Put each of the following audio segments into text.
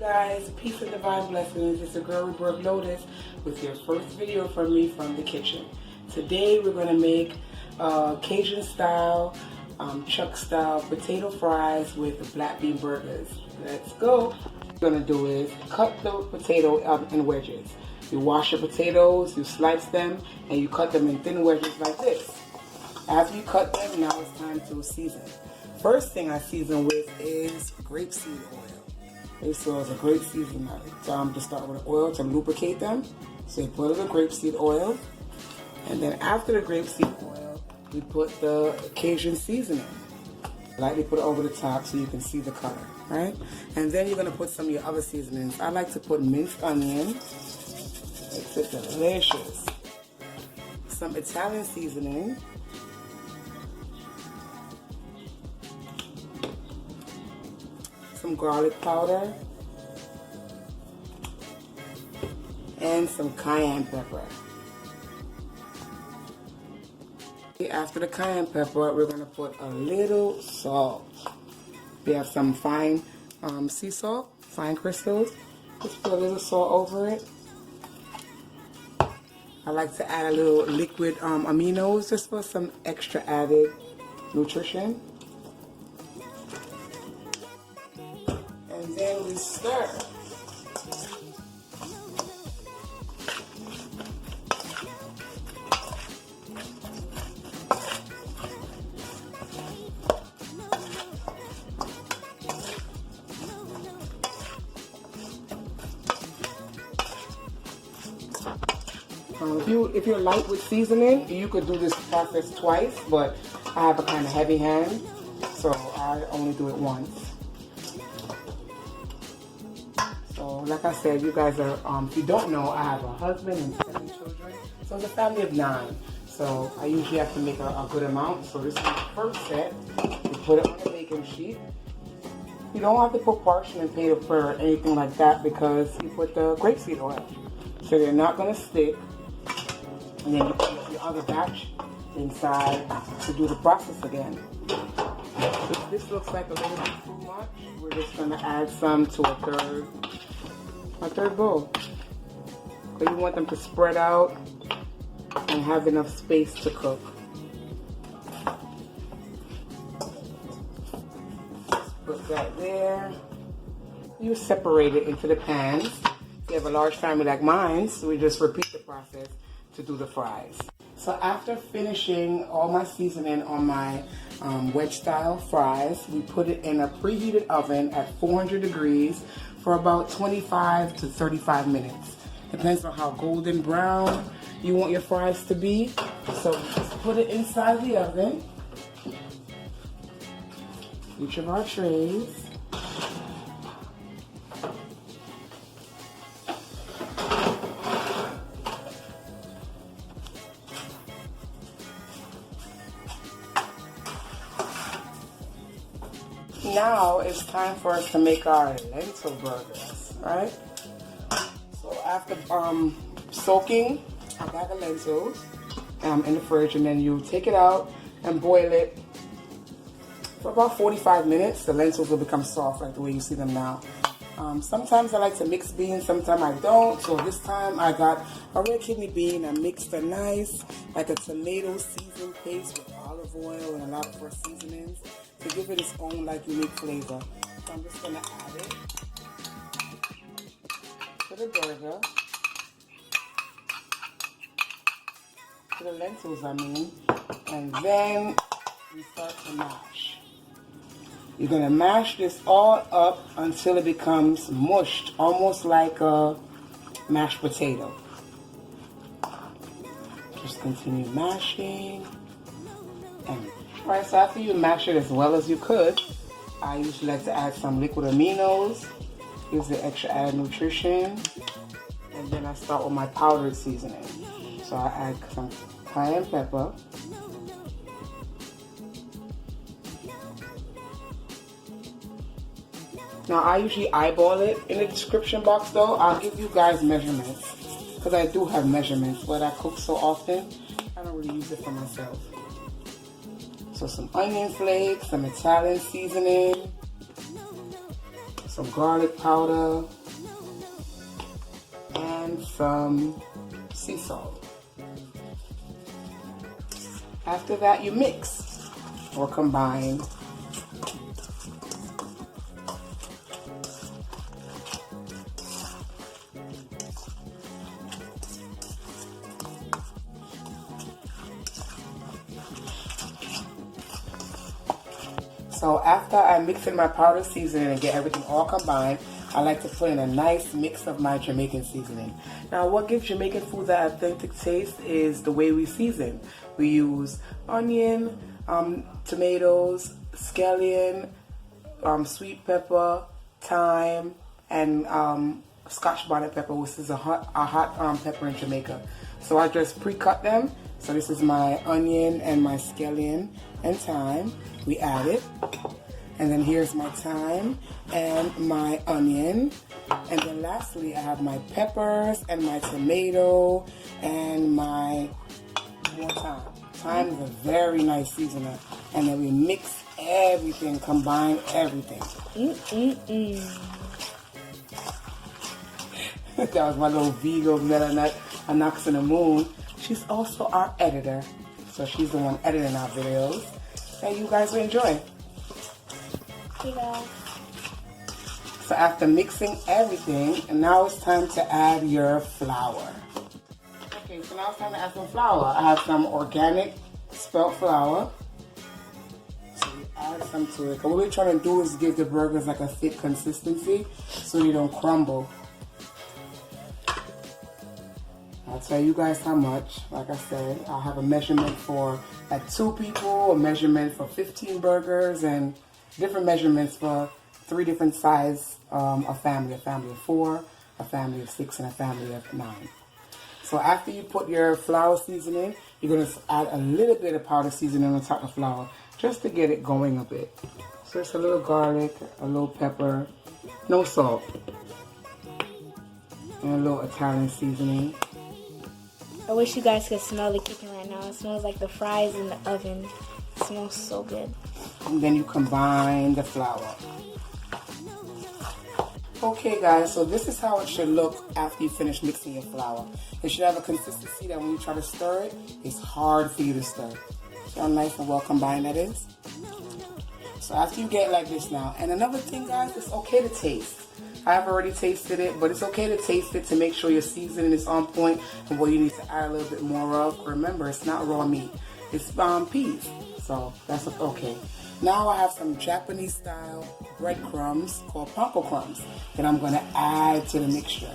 Guys, peace and divine blessings. It's your girl Roberta Lotus with your first video from me from the kitchen. Today we're going to make Cajun style, chuck style potato fries with black bean burgers. Let's go. What we're going to do is cut the potato in wedges. You wash your potatoes, you slice them, and you cut them in thin wedges like this. After you cut them, now it's time to season. First thing I season with is grapeseed oil. This oil is a great seasoning. To start with oil to lubricate them. So you put the grapeseed oil, and then after the grapeseed oil, we put the Cajun seasoning. Lightly put it over the top so you can see the color, right? And then you're gonna put some of your other seasonings. I like to put minced onion. Makes it delicious. Some Italian seasoning. Some garlic powder, and some cayenne pepper. After the cayenne pepper, we're going to put a little salt. We have some fine sea salt, fine crystals. Just put a little salt over it. I like to add a little liquid aminos just for some extra added nutrition. And then we stir. If you're light with seasoning, you could do this process twice, but I have a kind of heavy hand, so I only do it once. So, like I said, you guys are, if you don't know, I have a husband and 7 children. So it's a family of 9. So I usually have to make a good amount. So this is the first set. You put it on the baking sheet. You don't have to put parchment paper or anything like that because you put the grapeseed oil. So they're not going to stick. And then you put your other batch inside to do the process again. If this looks like a little bit too much, we're just going to add some to a third bowl. Because you want them to spread out and have enough space to cook. Put that there. You separate it into the pans. If you have a large family like mine, so we just repeat the process to do the fries. So after finishing all my seasoning on my wedge style fries, we put it in a preheated oven at 400 degrees for about 25 to 35 minutes. Depends on how golden brown you want your fries to be. So just put it inside the oven. Each of our trays. Now it's time for us to make our lentil burgers, right? So after soaking a bag of lentils in the fridge, and then you take it out and boil it for about 45 minutes. The lentils will become soft like the way you see them now. Sometimes I like to mix beans, sometimes I don't. So this time I got a red kidney bean. I mixed a nice, like a tomato seasoned paste with olive oil and a lot of fresh seasonings to give it its own like unique flavor. So I'm just gonna add it to the burger, to the lentils I mean, and then we start to mash. You're gonna mash this all up until it becomes mushed, almost like a mashed potato. Just continue mashing. And alright, so after you mash it as well as you could, I usually like to add some liquid aminos, gives it extra added nutrition, and then I start with my powdered seasoning. So I add some cayenne pepper, now I usually eyeball it. In the description box though, I'll give you guys measurements, because I do have measurements, but I cook so often, I don't really use it for myself. So some onion flakes, some Italian seasoning, some garlic powder, and some sea salt. After that, you mix or combine. So after I mix in my powder seasoning and get everything all combined, I like to put in a nice mix of my Jamaican seasoning. Now what gives Jamaican food that authentic taste is the way we season. We use onion, tomatoes, scallion, sweet pepper, thyme, and scotch bonnet pepper, which is a hot pepper in Jamaica. So I just pre-cut them. So this is my onion and my scallion and thyme. We add it. And then here's my thyme and my onion. And then lastly, I have my peppers and my tomato and my more thyme. Thyme is a very nice seasoner. And then we mix everything, combine everything. That was my little Vegomelanuts, a knocks in the moon. She's also our editor. So she's the one editing our videos. And you guys will enjoy. Yeah. So after mixing everything, and now it's time to add your flour. Okay, so now it's time to add some flour. I have some organic spelt flour. So we add some to it. What we're trying to do is give the burgers like a thick consistency so they don't crumble. I'll tell you guys how much. Like I said, I'll have a measurement for like 2 people, a measurement for 15 burgers, and different measurements for 3 different sizes, a family of 4, a family of 6, and a family of 9. So after you put your flour seasoning, you're going to add a little bit of powder seasoning on top of flour just to get it going a bit. So it's a little garlic, a little pepper, no salt, and a little Italian seasoning. I wish you guys could smell the kitchen right now. It smells like the fries in the oven. It smells so good. And then you combine the flour. Okay guys, so this is how it should look after you finish mixing your flour. It should have a consistency that when you try to stir it, it's hard for you to stir. See how nice and well combined that is? So after you get it like this now, and another thing guys, it's okay to taste. I have already tasted it, but it's okay to taste it to make sure your seasoning is on point and what you need to add a little bit more of. Remember, it's not raw meat. It's peas. So that's okay. Now I have some Japanese style breadcrumbs called panko crumbs that I'm going to add to the mixture.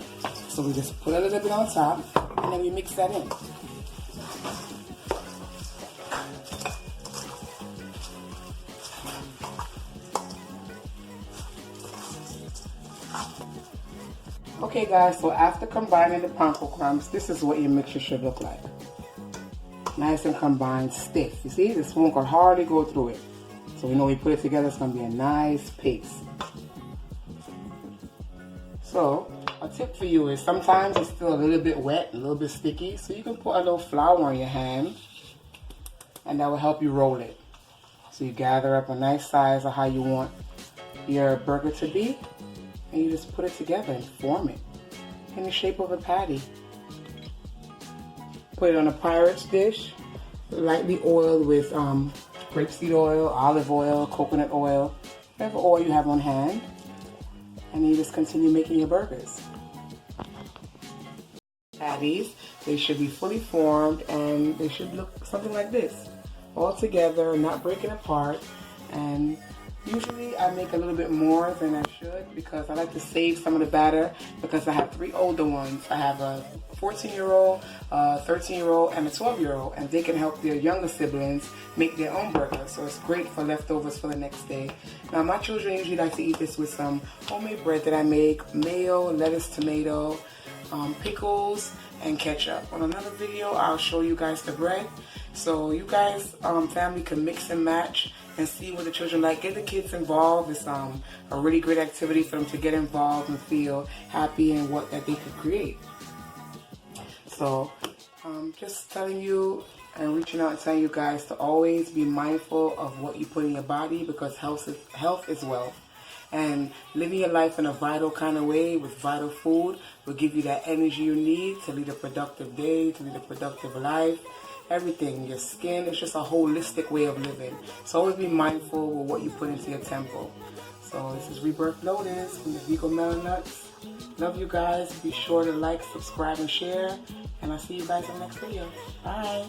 So we just put a little bit on top and then we mix that in. Okay guys, so after combining the panko crumbs, this is what your mixture should look like. Nice and combined, stiff. You see, the spoon can hardly go through it. So we know we put it together, it's going to be a nice paste. So, a tip for you is sometimes it's still a little bit wet, a little bit sticky. So you can put a little flour on your hand and that will help you roll it. So you gather up a nice size of how you want your burger to be. And you just put it together and form it in the shape of a patty. Put it on a Pyrex dish, lightly oiled with grapeseed oil, olive oil, coconut oil, whatever oil you have on hand. And you just continue making your burgers. Patties, they should be fully formed and they should look something like this. All together, not breaking apart. And usually I make a little bit more than I should because I like to save some of the batter because I have 3 older ones. I have a 14-year-old, a 13-year-old, and a 12-year-old, and they can help their younger siblings make their own burger. So it's great for leftovers for the next day. Now my children usually like to eat this with some homemade bread that I make, mayo, lettuce, tomato, pickles, and ketchup. On another video, I'll show you guys the bread. So you guys, family, can mix and match and see what the children like. Get the kids involved. It's a really great activity for them to get involved and feel happy in what that they could create. So just telling you and reaching out and telling you guys to always be mindful of what you put in your body because health is wealth. And living your life in a vital kind of way with vital food will give you that energy you need to lead a productive day, to lead a productive life. Everything, your skin, it's just a holistic way of living. So always be mindful with what you put into your temple. So this is Rebirth Lotus from the Vegomelanuts. Love you guys. Be sure to like, subscribe, and share. And I'll see you guys in the next video. Bye.